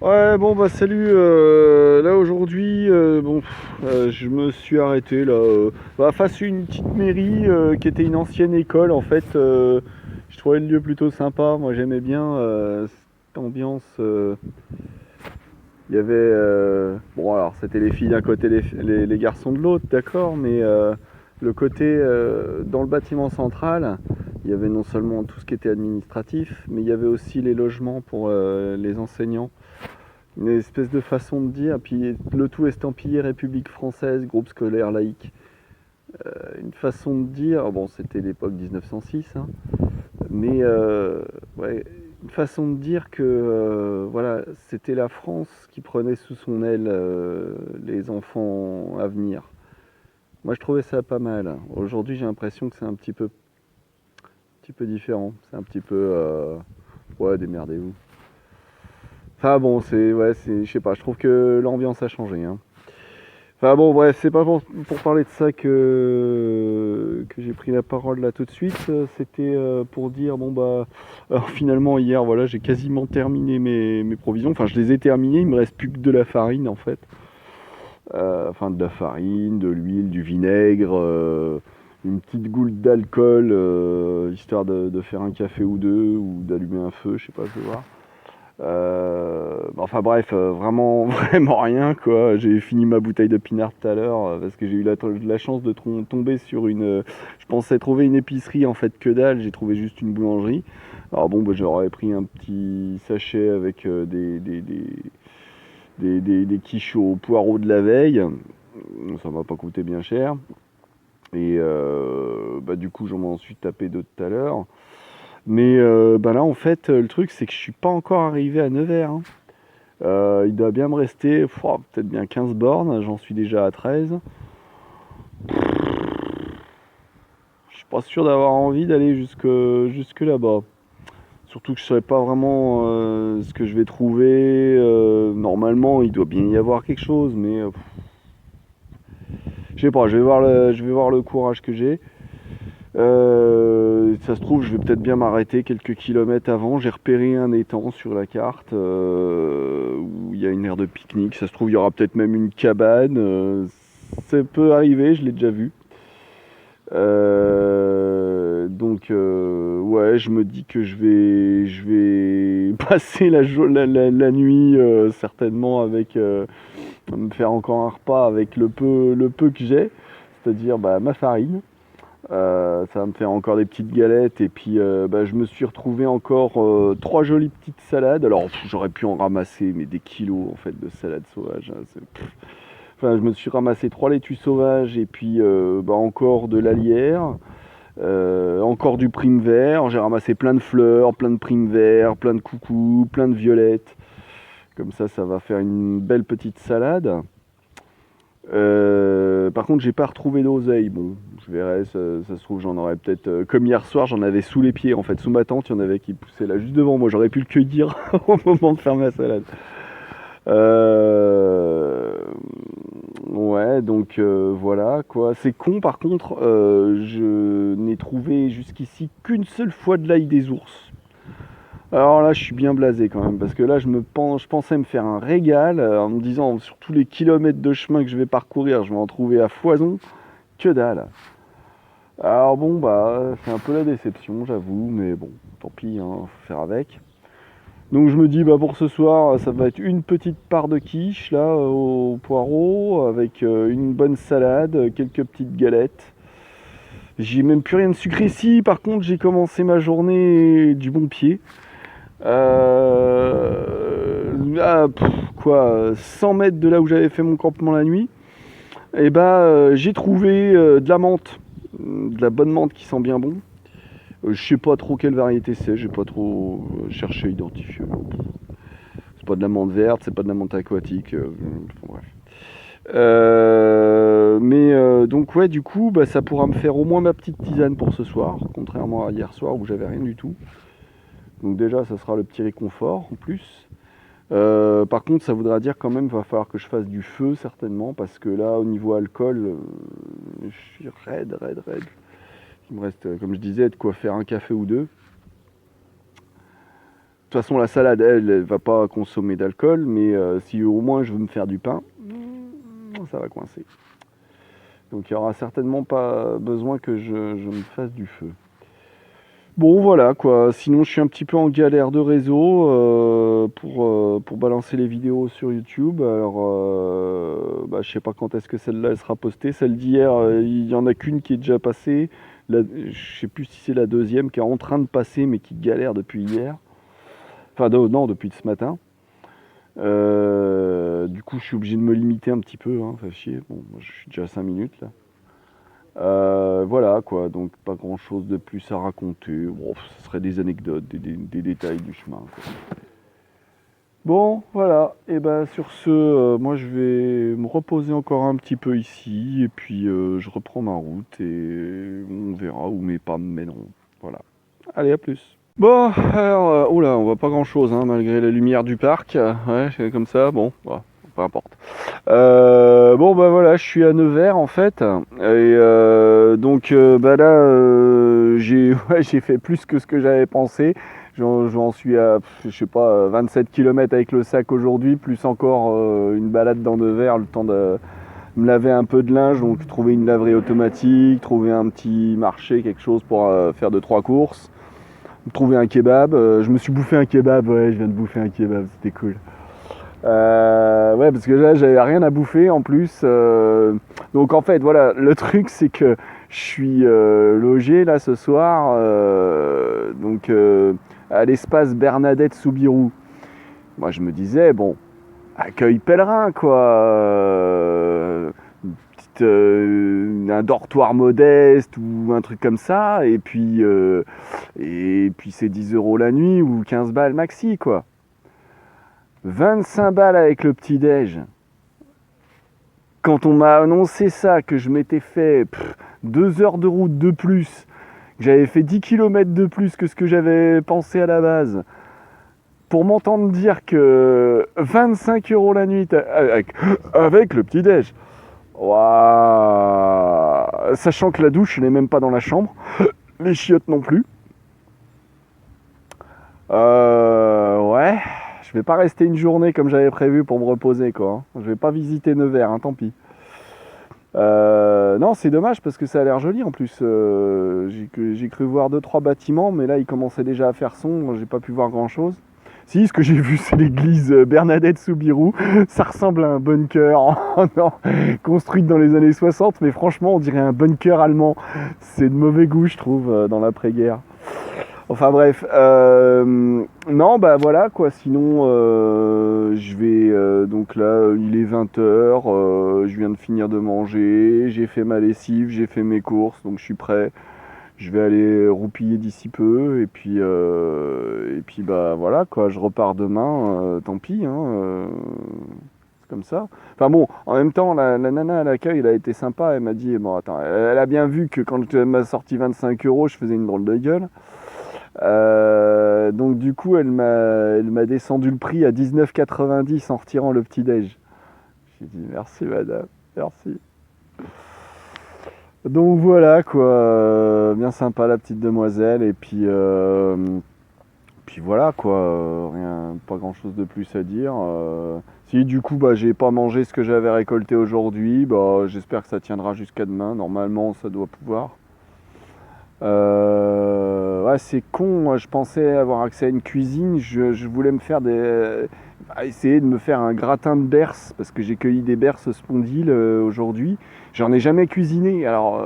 Ouais, bon bah salut. Là aujourd'hui, je me suis arrêté là, face à une petite mairie qui était une ancienne école en fait. Je trouvais le lieu plutôt sympa. Moi j'aimais bien cette ambiance. Il y avait, bon alors c'était les filles d'un côté, les garçons de l'autre, d'accord, mais le côté dans le bâtiment central, il y avait non seulement tout ce qui était administratif, mais il y avait aussi les logements pour les enseignants. Une espèce de façon de dire, puis le tout estampillé République française, groupe scolaire laïque. Une façon de dire, bon c'était l'époque 1906, hein, mais ouais, une façon de dire que voilà, c'était la France qui prenait sous son aile les enfants à venir. Moi je trouvais ça pas mal. Aujourd'hui j'ai l'impression que c'est un petit peu différent. C'est un petit peu ouais, démerdez-vous. Enfin bon, je sais pas, je trouve que l'ambiance a changé, hein. Enfin bon, bref, c'est pas pour parler de ça que j'ai pris la parole là tout de suite. C'était pour dire, bon bah, alors finalement hier, voilà, j'ai quasiment terminé mes provisions. Enfin, je les ai terminées, il me reste plus que de la farine en fait. Enfin, de la farine, de l'huile, du vinaigre, une petite goutte d'alcool, histoire de faire un café ou deux, ou d'allumer un feu, je sais pas, je vais voir. Enfin bref, vraiment, vraiment rien quoi. J'ai fini ma bouteille de pinard tout à l'heure parce que j'ai eu la chance de tomber sur je pensais trouver une épicerie, en fait que dalle, j'ai trouvé juste une boulangerie. Alors bon, bah, j'aurais pris un petit sachet avec des quiches aux poireaux de la veille. Ça m'a pas coûté bien cher. Et bah, du coup, j'en m'en suis tapé deux tout à l'heure. Mais bah là, en fait, le truc, c'est que je suis pas encore arrivé à Nevers, hein. Il doit bien me rester peut-être bien 15 bornes, j'en suis déjà à 13. Je suis pas sûr d'avoir envie d'aller jusque là-bas. Surtout que je ne saurais pas vraiment ce que je vais trouver. Normalement, il doit bien y avoir quelque chose, mais je sais pas, je vais voir le courage que j'ai. Ça se trouve, je vais peut-être bien m'arrêter quelques kilomètres avant. J'ai repéré un étang sur la carte où il y a une aire de pique-nique. Ça se trouve, il y aura peut-être même une cabane. Ça peut arriver, je l'ai déjà vu. Ouais, je me dis que je vais passer la nuit certainement avec me faire encore un repas avec le peu que j'ai, c'est-à-dire bah, ma farine. Ça va me faire encore des petites galettes et puis bah, je me suis retrouvé encore trois jolies petites salades. Alors j'aurais pu en ramasser mais des kilos en fait de salade sauvage, hein. Enfin, je me suis ramassé trois laitues sauvages et puis bah, encore de l'alière, encore du prime vert. J'ai ramassé plein de fleurs, plein de prime vert, plein de coucous, plein de violettes. Comme ça va faire une belle petite salade. Par contre, j'ai pas retrouvé d'oseille. Bon, je verrai, ça se trouve, j'en aurais peut-être. Comme hier soir, j'en avais sous les pieds, en fait, sous ma tente, il y en avait qui poussaient là juste devant moi. J'aurais pu le cueillir au moment de faire ma salade. Euh, Ouais, donc voilà quoi. C'est con, par contre, je n'ai trouvé jusqu'ici qu'une seule fois de l'ail des ours. Alors là, je suis bien blasé quand même, parce que là, je pensais me faire un régal en me disant sur tous les kilomètres de chemin que je vais parcourir, je vais en trouver à foison. Que dalle. Alors bon, bah, c'est un peu la déception, j'avoue, mais bon, tant pis, hein, faut faire avec. Donc je me dis, bah pour ce soir, ça va être une petite part de quiche là au poireau, avec une bonne salade, quelques petites galettes. J'ai même plus rien de sucré ici. Par contre, j'ai commencé ma journée du bon pied. Quoi, 100 mètres de là où j'avais fait mon campement la nuit, et bah j'ai trouvé de la menthe, de la bonne menthe qui sent bien bon. Je sais pas trop quelle variété c'est, j'ai pas trop cherché, identifié. C'est pas de la menthe verte, c'est pas de la menthe aquatique. Enfin, bref. Donc ouais, du coup, bah, ça pourra me faire au moins ma petite tisane pour ce soir, contrairement à hier soir où j'avais rien du tout. Donc déjà, ça sera le petit réconfort en plus. Par contre, ça voudra dire quand même qu'il va falloir que je fasse du feu certainement, parce que là, au niveau alcool, je suis raide, raide, raide. Il me reste, comme je disais, de quoi faire un café ou deux. toute façon, la salade, elle va pas consommer d'alcool, mais si au moins je veux me faire du pain, ça va coincer. Donc il n'y aura certainement pas besoin que je me fasse du feu. Bon voilà quoi, sinon je suis un petit peu en galère de réseau pour balancer les vidéos sur YouTube. Alors je sais pas quand est-ce que celle-là elle sera postée. Celle d'hier, il y en a qu'une qui est déjà passée. Je sais plus si c'est la deuxième qui est en train de passer mais qui galère depuis hier. Enfin non, depuis ce matin. Du coup je suis obligé de me limiter un petit peu, hein, ça fait chier. Bon, moi, je suis déjà à 5 minutes là. Voilà quoi, donc pas grand chose de plus à raconter. Bon, ce serait des anecdotes, des détails du chemin, quoi. Bon, voilà, et ben sur ce, moi je vais me reposer encore un petit peu ici, et puis je reprends ma route, et on verra où mes pas me mèneront. Voilà. Allez, à plus. Bon, alors, oula, on voit pas grand chose, hein, malgré la lumière du parc. Ouais, c'est comme ça, bon, voilà, peu importe. Bon bah voilà, je suis à Nevers en fait, et donc bah là j'ai fait plus que ce que j'avais pensé. J'en suis à, je sais pas, 27 km avec le sac aujourd'hui, plus encore une balade dans Nevers, le temps de me laver un peu de linge, donc trouver une laverie automatique, trouver un petit marché, quelque chose pour faire 2-3 courses, trouver un kebab. Je me suis bouffé un kebab, ouais, je viens de bouffer un kebab, c'était cool. Ouais, parce que là j'avais rien à bouffer en plus, donc en fait voilà, le truc c'est que je suis logé là ce soir, donc à l'espace Bernadette Soubirous. Moi je me disais bon, accueil pèlerin quoi, un dortoir modeste ou un truc comme ça, et puis c'est 10 € la nuit ou 15 balles maxi quoi. 25 balles avec le petit-déj. Quand on m'a annoncé ça, que je m'étais fait 2 heures de route de plus, que j'avais fait 10 km de plus que ce que j'avais pensé à la base, pour m'entendre dire que 25 € la nuit avec le petit-déj. Waouh. Sachant que la douche n'est même pas dans la chambre, les chiottes non plus. Ouais. Je vais pas rester une journée comme j'avais prévu pour me reposer quoi, hein. Je vais pas visiter Nevers, hein, tant pis. Non, c'est dommage parce que ça a l'air joli en plus. J'ai cru voir 2-3 bâtiments, mais là il commençait déjà à faire sombre, j'ai pas pu voir grand chose. Si, ce que j'ai vu c'est l'église Bernadette Soubirous. Ça ressemble à un bunker construite dans les années 60, mais franchement on dirait un bunker allemand. C'est de mauvais goût je trouve dans l'après-guerre. Enfin bref, non bah voilà quoi, sinon je vais, donc là il est 20h, je viens de finir de manger, j'ai fait ma lessive, j'ai fait mes courses, donc je suis prêt, je vais aller roupiller d'ici peu, et puis bah voilà quoi, je repars demain, tant pis, hein, c'est comme ça. Enfin bon, en même temps la nana à l'accueil elle a été sympa, elle m'a dit, bon attends, elle a bien vu que quand elle m'a sorti 25 € je faisais une drôle de gueule. Donc du coup elle m'a descendu le prix à 19,90 en retirant le petit déj. J'ai dit merci madame, merci. Donc voilà quoi, bien sympa la petite demoiselle, et puis voilà quoi, rien, pas grand chose de plus à dire. Si du coup bah j'ai pas mangé ce que j'avais récolté aujourd'hui, bah j'espère que ça tiendra jusqu'à demain, normalement ça doit pouvoir. Ouais, c'est con, moi, je pensais avoir accès à une cuisine, je voulais me faire essayer de me faire un gratin de berce, parce que j'ai cueilli des berces spondyles aujourd'hui. J'en ai jamais cuisiné, alors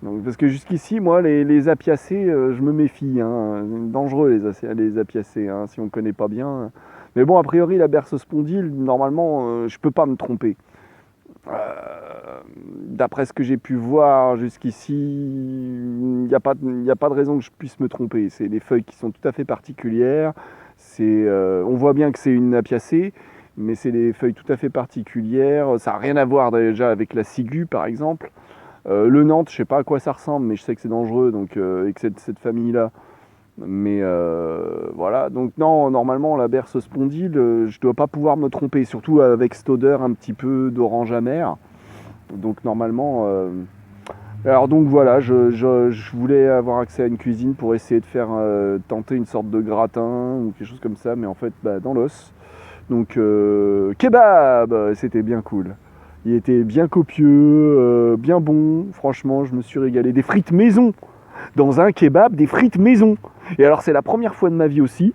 donc, parce que jusqu'ici, moi, les apiacés, je me méfie, hein, dangereux les apiacés, hein, si on connaît pas bien. Mais bon, a priori, la berce spondyle, normalement, je peux pas me tromper. D'après ce que j'ai pu voir jusqu'ici, il n'y a pas de raison que je puisse me tromper. C'est des feuilles qui sont tout à fait particulières. On voit bien que c'est une apiacée, mais c'est des feuilles tout à fait particulières. Ça n'a rien à voir déjà avec la ciguë, par exemple. Le Nantes, je ne sais pas à quoi ça ressemble, mais je sais que c'est dangereux, donc, et que c'est de cette famille-là. Mais voilà, donc non, normalement la berce spondyle, je dois pas pouvoir me tromper, surtout avec cette odeur un petit peu d'orange amer. Donc normalement Alors donc voilà, je voulais avoir accès à une cuisine pour essayer de faire tenter une sorte de gratin ou quelque chose comme ça, mais en fait dans l'os. Donc kebab, c'était bien cool. Il était bien copieux, bien bon. Franchement, je me suis régalé. Des frites maison dans un kebab, des frites maison. Et alors c'est la première fois de ma vie aussi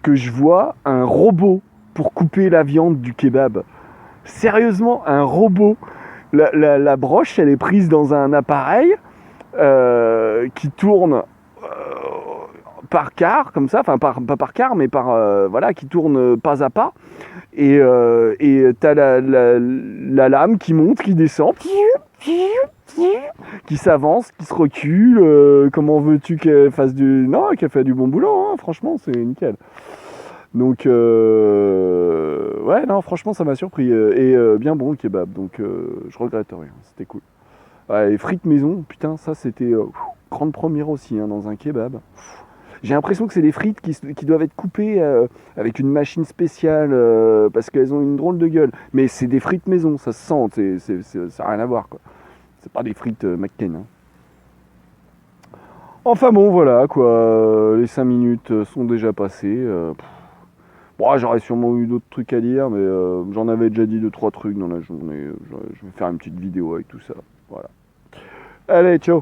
que je vois un robot pour couper la viande du kebab. Sérieusement, un robot. La broche, elle est prise dans un appareil qui tourne par quart, comme ça, enfin pas par quart, mais voilà, qui tourne pas à pas. Et t'as la lame qui monte, qui descend, qui s'avance, qui se recule. Comment veux-tu qu'elle fasse du... Non, qu'elle fait du bon boulot, hein, franchement, c'est nickel. Donc, ouais, non, franchement, ça m'a surpris. Bien bon le kebab, donc je regrette rien, c'était cool. Ouais, les frites maison, putain, ça c'était grande première aussi, hein, dans un kebab. J'ai l'impression que c'est des frites qui doivent être coupées avec une machine spéciale parce qu'elles ont une drôle de gueule. Mais c'est des frites maison, ça se sent, ça n'a rien à voir, quoi. C'est pas des frites McCain. Hein. Enfin bon, voilà, quoi. Les 5 minutes sont déjà passées. Bon, j'aurais sûrement eu d'autres trucs à dire, mais j'en avais déjà dit 2-3 trucs dans la journée. Je vais faire une petite vidéo avec tout ça. Voilà. Allez, ciao.